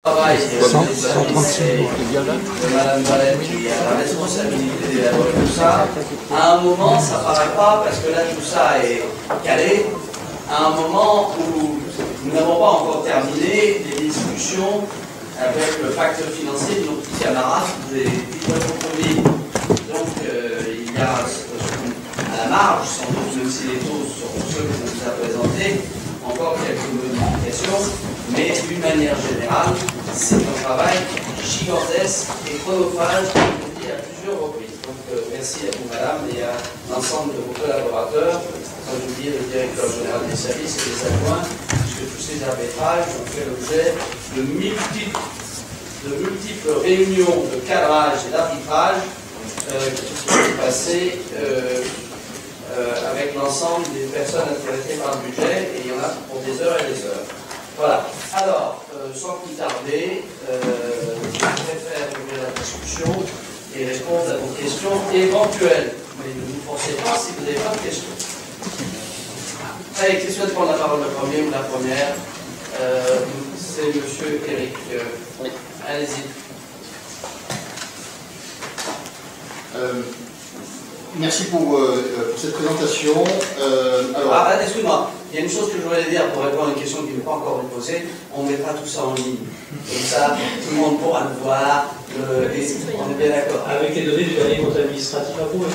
Travail 136 de Madame Valette qui a la responsabilité d'élaborer tout ça. À un moment, ça ne paraît pas, parce que là tout ça est calé, à un moment où nous n'avons pas encore terminé les discussions avec le pacte financier de nos petits camarades des compromis. Donc il y a à la marge, sans doute, même si les taux sont ceux que vous a présentés, encore quelques modifications, mais d'une manière générale, c'est un travail gigantesque et chronophage, comme je l'ai dit à plusieurs reprises. Donc merci à vous, madame, et à l'ensemble de vos collaborateurs, sans oublier le directeur général des services et les adjoints, puisque tous ces arbitrages ont fait l'objet de multiples réunions de cadrage et d'arbitrage qui se sont passées avec l'ensemble des personnes intéressées par le budget, et il y en a pour des heures et des heures. Voilà. Alors, sans plus tarder, je préfère ouvrir la discussion et répondre à vos questions éventuelles. Mais ne vous forcez pas si vous n'avez pas de questions. Allez, qui souhaite prendre la parole, le premier ou la première? C'est monsieur Eric. Oui. Allez-y. Merci pour cette présentation. Excuse-moi, il y a une chose que je voulais dire pour répondre à une question qui n'est pas encore posée. On mettra tout ça en ligne. Comme ça, tout le monde pourra le voir. On est bien d'accord. Avec les données du dernier compte administratif approuvé.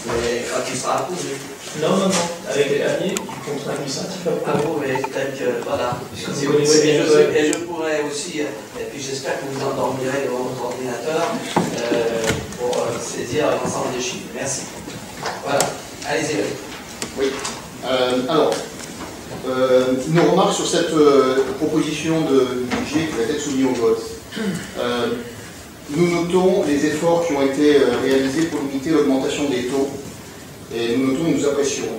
Mais quand il sera approuvé. Non. Avec les derniers du compte administratif approuvé. Peut-être que, voilà. Et je pourrais aussi, et puis j'espère que vous endormirez devant votre ordinateur pour saisir l'ensemble des chiffres. Merci. Voilà. Allez-y. Oui. Alors, nos remarques sur cette proposition de budget qui va être soumise au vote. Nous notons les efforts qui ont été réalisés pour limiter l'augmentation des taux, et nous notons et nous apprécions.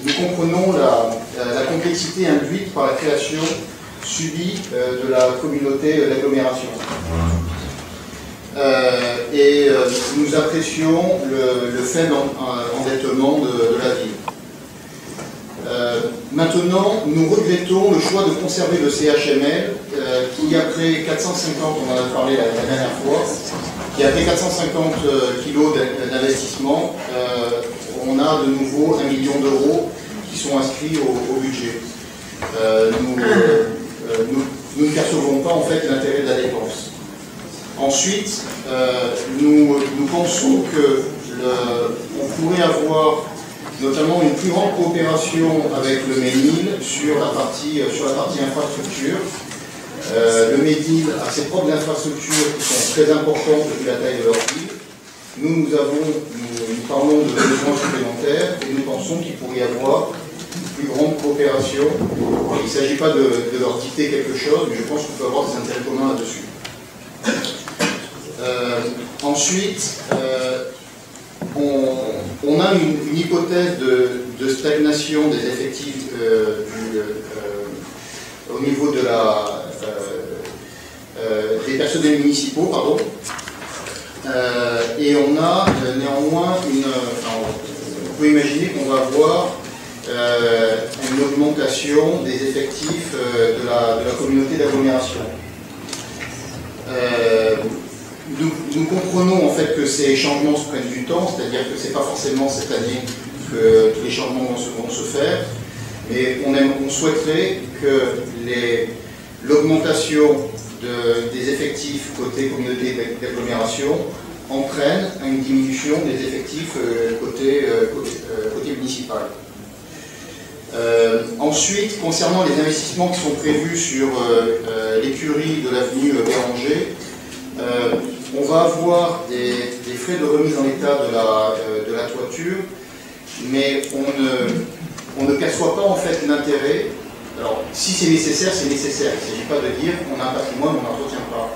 Nous comprenons la complexité induite par la création subie de la communauté d'agglomération. Nous apprécions le faible endettement de la ville. Maintenant, nous regrettons le choix de conserver le CHML qui, après 450, on en a parlé la dernière fois, qui après 450 kilos d'investissement, on a de nouveau 1 million d'euros qui sont inscrits au budget. Nous ne percevons pas en fait l'intérêt de la dépense. Ensuite, nous pensons qu'on pourrait avoir notamment une plus grande coopération avec le MEDIL sur la partie infrastructure. Le MEDIL a ses propres infrastructures qui sont très importantes depuis la taille de leur ville. Nous parlons de besoins supplémentaires et nous pensons qu'il pourrait y avoir une plus grande coopération. Il ne s'agit pas de leur dicter quelque chose, mais je pense qu'on peut avoir des intérêts communs là-dessus. Ensuite, on a une hypothèse de stagnation des effectifs au niveau des personnels municipaux, pardon. Et on a néanmoins on peut imaginer qu'on va avoir une augmentation des effectifs de la communauté d'agglomération. Nous comprenons en fait que ces changements se prennent du temps, c'est-à-dire que ce n'est pas forcément cette année que tous les changements vont se faire, mais on souhaiterait que l'augmentation des effectifs côté communauté d'agglomération entraîne une diminution des effectifs côté municipal. Ensuite, concernant les investissements qui sont prévus sur l'écurie de l'avenue Béranger, on va avoir des frais de remise en état de la toiture, mais on ne perçoit pas en fait l'intérêt. Alors, si c'est nécessaire, c'est nécessaire. Il ne s'agit pas de dire qu'on a un patrimoine, on n'entretient pas.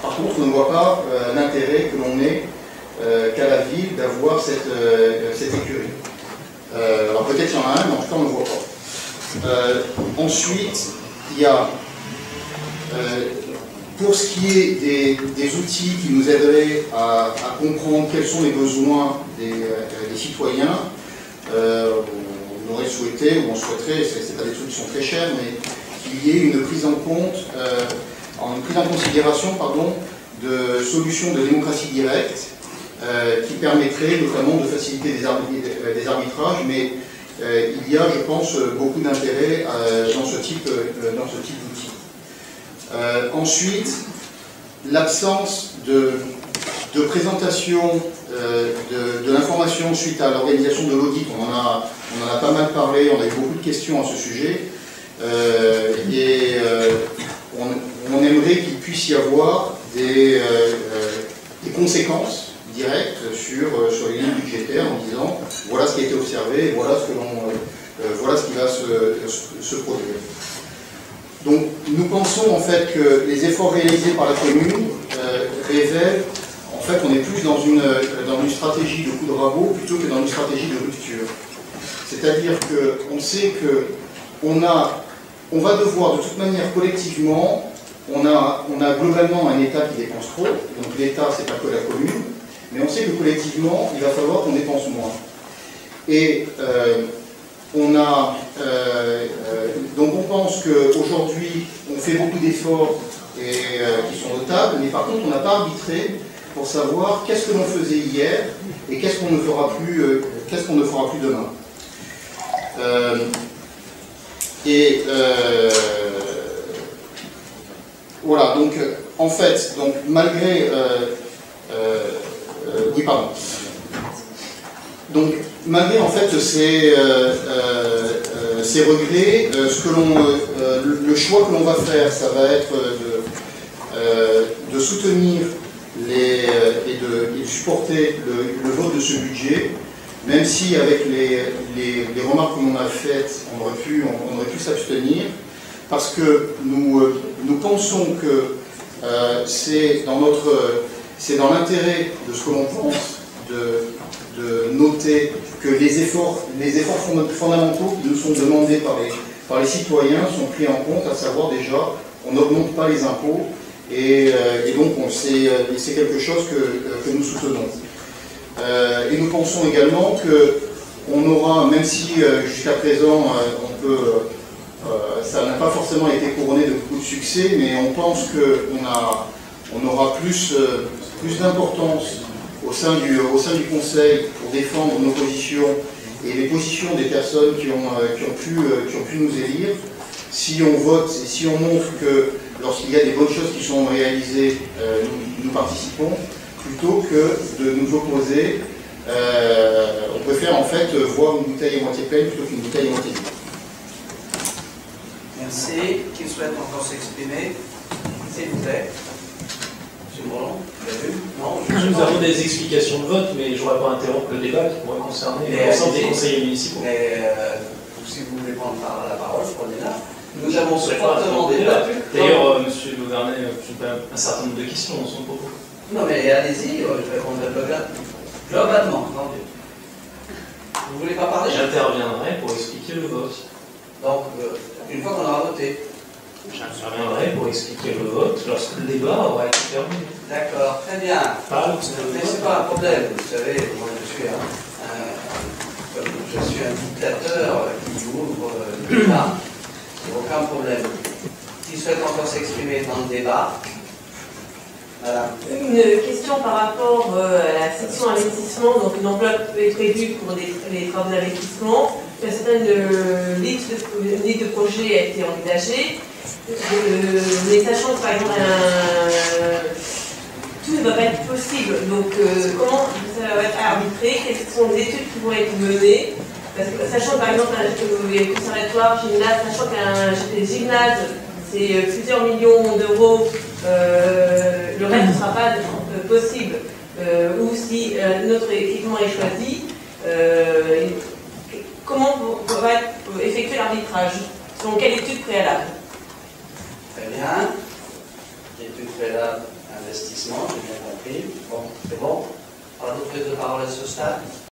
Par contre, on ne voit pas l'intérêt que l'on ait qu'à la ville d'avoir cette écurie. Alors peut-être qu'il y en a un, mais en tout cas on ne le voit pas. Ensuite, il y a, pour ce qui est des outils qui nous aideraient à comprendre quels sont les besoins des citoyens, on aurait souhaité, ou on souhaiterait, ce n'est pas des trucs qui sont très chers, mais qu'il y ait une prise en compte. une prise en considération de solutions de démocratie directe qui permettraient notamment de faciliter des arbitrages, mais il y a, je pense, beaucoup d'intérêt dans ce type d'outil. Ensuite, l'absence de présentation de l'information suite à l'organisation de l'audit, on en a pas mal parlé, on a eu beaucoup de questions à ce sujet, on aimerait qu'il puisse y avoir des conséquences directes sur les lignes budgétaires en disant voilà ce qui a été observé, voilà ce qui va se produire. Donc nous pensons en fait que les efforts réalisés par la commune révèlent en fait on est plus dans une stratégie de coup de rabot plutôt que dans une stratégie de rupture. C'est-à-dire qu'on sait qu'on va devoir de toute manière collectivement, on a globalement un État qui dépense trop, donc l'État c'est pas que la commune, mais on sait que collectivement il va falloir qu'on dépense moins. Et donc on pense qu'aujourd'hui on fait beaucoup d'efforts qui sont notables, mais par contre on n'a pas arbitré pour savoir qu'est-ce que l'on faisait hier et qu'est-ce qu'on ne fera plus demain. Voilà, donc en fait, malgré oui, pardon. Donc, malgré en fait ces regrets, le choix que l'on va faire, ça va être de soutenir et de supporter le vote de ce budget, même si avec les remarques que l'on a faites, on aurait pu s'abstenir, parce que nous pensons que c'est dans l'intérêt de ce que l'on pense de noter que les efforts fondamentaux qui nous sont demandés par les citoyens sont pris en compte, à savoir déjà, on n'augmente pas les impôts, et donc c'est quelque chose que nous soutenons. Et nous pensons également qu'on aura, même si jusqu'à présent ça n'a pas forcément été couronné de beaucoup de succès, mais on pense qu'on aura plus d'importance au sein du Conseil pour défendre nos positions et les positions des personnes qui ont pu nous élire, si on vote et si on montre que lorsqu'il y a des bonnes choses qui sont réalisées, nous participons, plutôt que de nous opposer. On préfère en fait voir une bouteille à moitié pleine plutôt qu'une bouteille à moitié vide. Merci. Qui souhaite encore s'exprimer? S'il vous plaît. Monsieur Bourlon, vous l'avez vu? Non. Nous avons des explications de vote, mais je ne voudrais pas interrompre le débat qui pourrait concerner l'ensemble des conseillers municipaux. Mais si vous voulez prendre la parole, prenez-la. Nous avons fortement débattu. D'ailleurs, monsieur Lauvernet, je peux un certain nombre de questions dans son propos. Non, mais allez-y, je vais répondre globalement. Vous ne voulez pas parler? J'interviendrai pour expliquer le vote. Donc, une fois qu'on aura voté. J'interviendrai pour expliquer le vote lorsque le débat aura été terminé. D'accord, très bien. Mais ce n'est pas un problème, vous savez, moi je suis un dictateur qui ouvre le débat. Aucun problème. Qui souhaite encore s'exprimer dans le débat? Voilà. Une question par rapport à la section investissement. Donc une enveloppe est prévue pour les travaux d'investissement. Une certaine liste de projets a été envisagée. Mais sachant que par exemple tout ne va pas être possible. Donc comment ça va être arbitré? Quelles sont les études qui vont être menées? Parce que, sachant par exemple qu'il y a un conservatoire, gymnase, sachant qu'un gymnase c'est plusieurs millions d'euros, le reste ne sera pas possible. Ou si notre équipement est choisi, comment va être effectué l'arbitrage? Selon quelle étude préalable? Très bien. Étude préalable, investissement, j'ai bien compris. Bon, c'est bon. Pas d'autres prises de parole à ce stade?